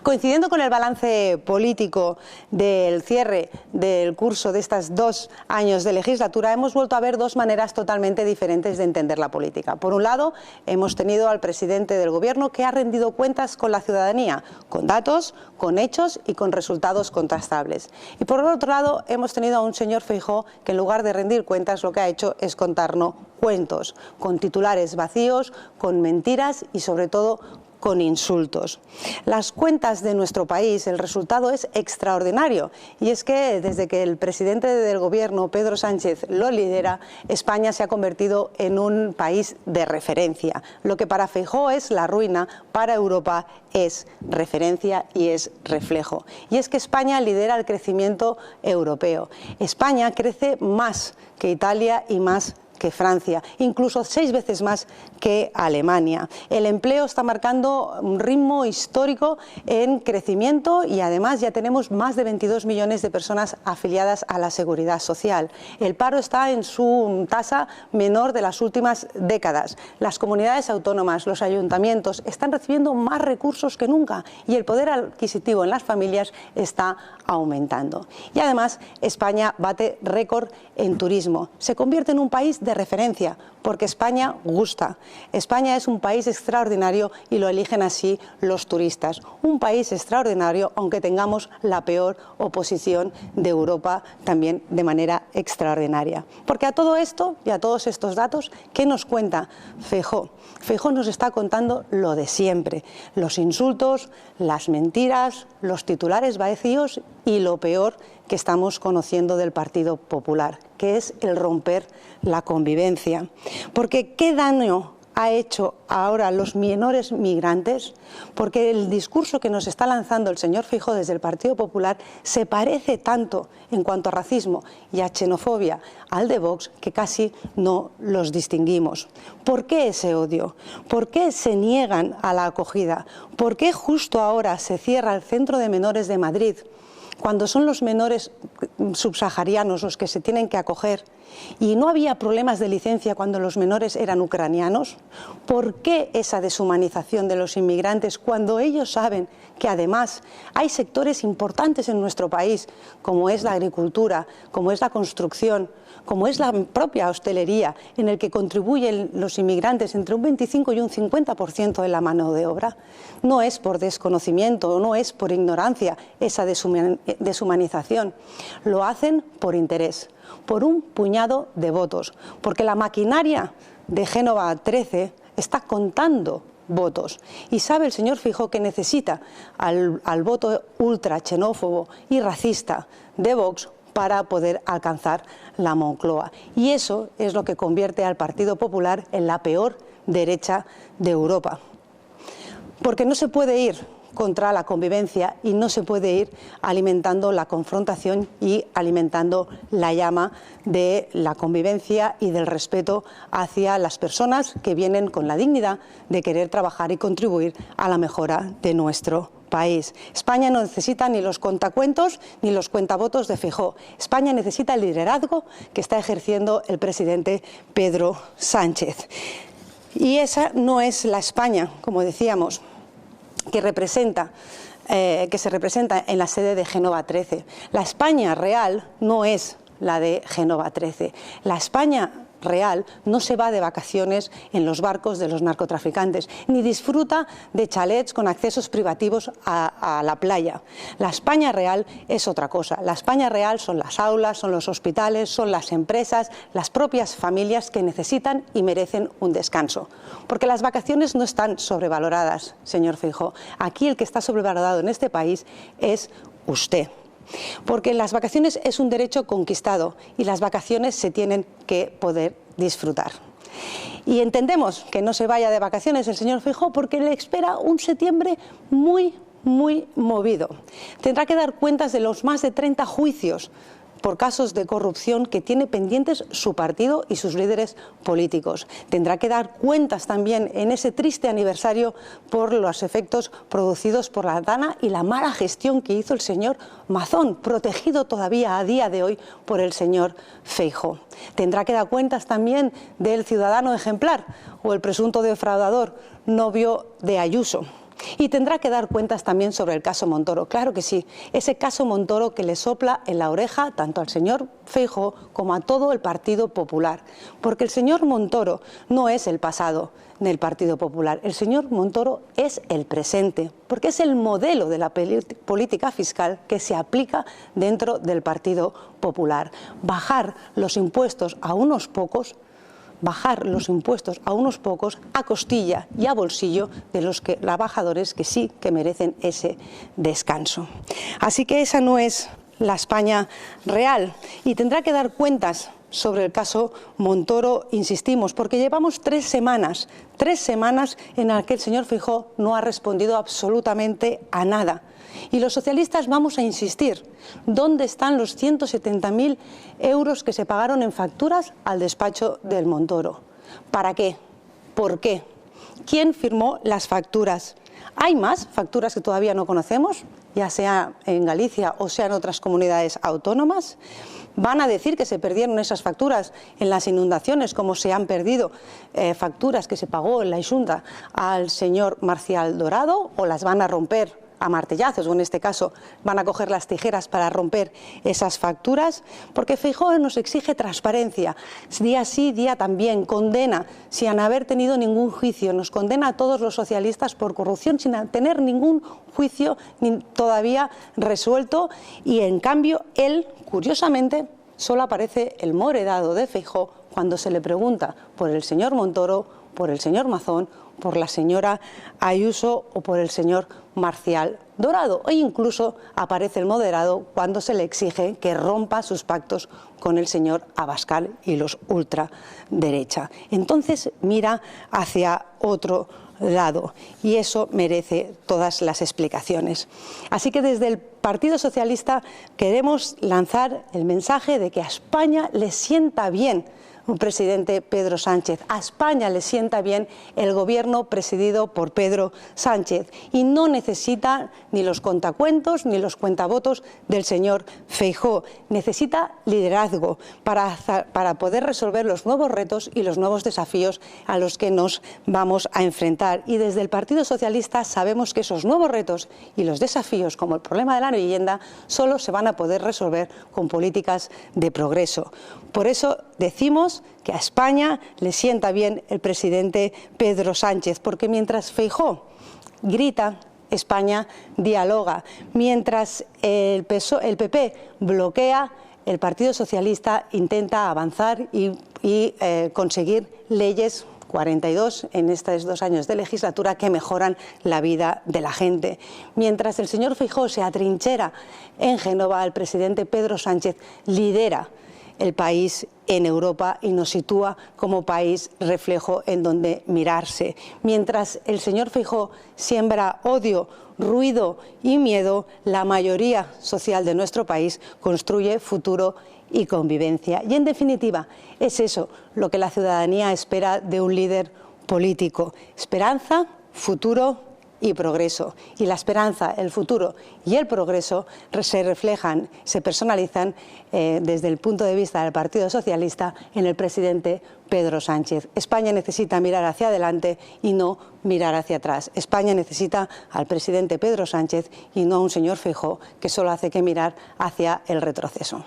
Coincidiendo con el balance político del cierre del curso de estos 2 años de legislatura, hemos vuelto a ver dos maneras totalmente diferentes de entender la política. Por un lado, hemos tenido al presidente del Gobierno que ha rendido cuentas con la ciudadanía, con datos, con hechos y con resultados contrastables. Y por otro lado, hemos tenido a un señor Feijóo que en lugar de rendir cuentas lo que ha hecho es contarnos cuentos, con titulares vacíos, con mentiras y sobre todo con insultos. Las cuentas de nuestro país, el resultado es extraordinario, y es que desde que el presidente del Gobierno, Pedro Sánchez, lo lidera, España se ha convertido en un país de referencia. Lo que para Feijóo es la ruina, para Europa es referencia y es reflejo. Y es que España lidera el crecimiento europeo. España crece más que Italia y más que Francia, incluso 6 veces más que Alemania. El empleo está marcando un ritmo histórico en crecimiento y además ya tenemos más de 22 millones de personas afiliadas a la Seguridad Social. El paro está en su tasa menor de las últimas décadas. Las comunidades autónomas, los ayuntamientos están recibiendo más recursos que nunca y el poder adquisitivo en las familias está aumentando. Y además España bate récord en turismo. Se convierte en un país de referencia, porque España gusta. España es un país extraordinario y lo eligen así los turistas. Un país extraordinario, aunque tengamos la peor oposición de Europa también de manera extraordinaria. Porque a todo esto y a todos estos datos, ¿qué nos cuenta Feijóo? Feijóo nos está contando lo de siempre: los insultos, las mentiras, los titulares vacíos y lo peor que estamos conociendo del Partido Popular, que es el romper la convivencia. Porque ¿qué daño ha hecho ahora los menores migrantes? Porque el discurso que nos está lanzando el señor Feijóo desde el Partido Popular se parece tanto en cuanto a racismo y a xenofobia al de Vox que casi no los distinguimos. ¿Por qué ese odio? ¿Por qué se niegan a la acogida? ¿Por qué justo ahora se cierra el Centro de Menores de Madrid, cuando son los menores subsaharianos los que se tienen que acoger? ¿Y no había problemas de licencia cuando los menores eran ucranianos? ¿Por qué esa deshumanización de los inmigrantes cuando ellos saben que además hay sectores importantes en nuestro país, como es la agricultura, como es la construcción, como es la propia hostelería, en el que contribuyen los inmigrantes entre un 25 y un 50% de la mano de obra? No es por desconocimiento, no es por ignorancia esa deshumanización. Lo hacen por interés, por un puñado de votos, porque la maquinaria de Génova 13 está contando votos. Y sabe el señor Feijóo que necesita al voto ultra xenófobo y racista de Vox para poder alcanzar la Moncloa. Y eso es lo que convierte al Partido Popular en la peor derecha de Europa. Porque no se puede ir contra la convivencia y no se puede ir alimentando la confrontación y alimentando la llama de la convivencia y del respeto hacia las personas que vienen con la dignidad de querer trabajar y contribuir a la mejora de nuestro país. España no necesita ni los contacuentos ni los cuentavotos de Feijóo. España necesita el liderazgo que está ejerciendo el presidente Pedro Sánchez. Y esa no es la España, como decíamos, que se representa en la sede de Génova 13. La España real no es la de Génova 13. La España real no se va de vacaciones en los barcos de los narcotraficantes, ni disfruta de chalets con accesos privativos a la playa. La España real es otra cosa. La España real son las aulas, son los hospitales, son las empresas, las propias familias que necesitan y merecen un descanso. Porque las vacaciones no están sobrevaloradas, señor Feijóo. Aquí el que está sobrevalorado en este país es usted. Porque las vacaciones es un derecho conquistado y las vacaciones se tienen que poder disfrutar. Y entendemos que no se vaya de vacaciones el señor Feijóo porque le espera un septiembre muy movido. Tendrá que dar cuentas de los más de 30 juicios por casos de corrupción que tiene pendientes su partido y sus líderes políticos. Tendrá que dar cuentas también en ese triste aniversario por los efectos producidos por la DANA y la mala gestión que hizo el señor Mazón, protegido todavía a día de hoy por el señor Feijóo. Tendrá que dar cuentas también del ciudadano ejemplar o el presunto defraudador, novio de Ayuso. Y tendrá que dar cuentas también sobre el caso Montoro, claro que sí, ese caso Montoro que le sopla en la oreja tanto al señor Feijóo como a todo el Partido Popular, porque el señor Montoro no es el pasado del Partido Popular, el señor Montoro es el presente, porque es el modelo de la política fiscal que se aplica dentro del Partido Popular. Bajar los impuestos a unos pocos a costilla y a bolsillo de los trabajadores que sí que merecen ese descanso. Así que esa no es la España real y tendrá que dar cuentas sobre el caso Montoro, insistimos, porque llevamos 3 semanas en las que el señor Feijóo no ha respondido absolutamente a nada. Y los socialistas vamos a insistir, ¿dónde están los 170.000 euros que se pagaron en facturas al despacho del Montoro? ¿Para qué? ¿Por qué? ¿Quién firmó las facturas? ¿Hay más facturas que todavía no conocemos, ya sea en Galicia o sea en otras comunidades autónomas? ¿Van a decir que se perdieron esas facturas en las inundaciones, como se han perdido facturas que se pagó en la Xunta al señor Marcial Dorado, o las van a romper a martillazos, o en este caso van a coger las tijeras para romper esas facturas? Porque Feijóo nos exige transparencia, día sí, día también, condena sin haber tenido ningún juicio, nos condena a todos los socialistas por corrupción sin tener ningún juicio todavía resuelto, y en cambio él, curiosamente, solo aparece el moredado de Feijóo cuando se le pregunta por el señor Montoro, por el señor Mazón, por la señora Ayuso o por el señor Marcial Dorado, e incluso aparece el moderado cuando se le exige que rompa sus pactos con el señor Abascal y los ultraderecha. Entonces mira hacia otro lado y eso merece todas las explicaciones. Así que desde el Partido Socialista queremos lanzar el mensaje de que a España le sienta bien un presidente Pedro Sánchez. A España le sienta bien el gobierno presidido por Pedro Sánchez y no necesita ni los contacuentos ni los cuentavotos del señor Feijóo. Necesita liderazgo para poder resolver los nuevos retos y los nuevos desafíos a los que nos vamos a enfrentar. Y desde el Partido Socialista sabemos que esos nuevos retos y los desafíos, como el problema de la vivienda, solo se van a poder resolver con políticas de progreso. Por eso decimos que a España le sienta bien el presidente Pedro Sánchez, porque mientras Feijóo grita, España dialoga. Mientras el PP bloquea, el Partido Socialista intenta avanzar y conseguir leyes, 42 en estos 2 años de legislatura, que mejoran la vida de la gente. Mientras el señor Feijóo se atrinchera en Génova, el presidente Pedro Sánchez lidera el país en Europa y nos sitúa como país reflejo en donde mirarse. Mientras el señor Feijóo siembra odio, ruido y miedo, la mayoría social de nuestro país construye futuro y convivencia. Y en definitiva, es eso lo que la ciudadanía espera de un líder político: esperanza, futuro y progreso. Y la esperanza, el futuro y el progreso se reflejan, se personalizan desde el punto de vista del Partido Socialista en el presidente Pedro Sánchez. España necesita mirar hacia adelante y no mirar hacia atrás. España necesita al presidente Pedro Sánchez y no a un señor Feijóo que solo hace que mirar hacia el retroceso.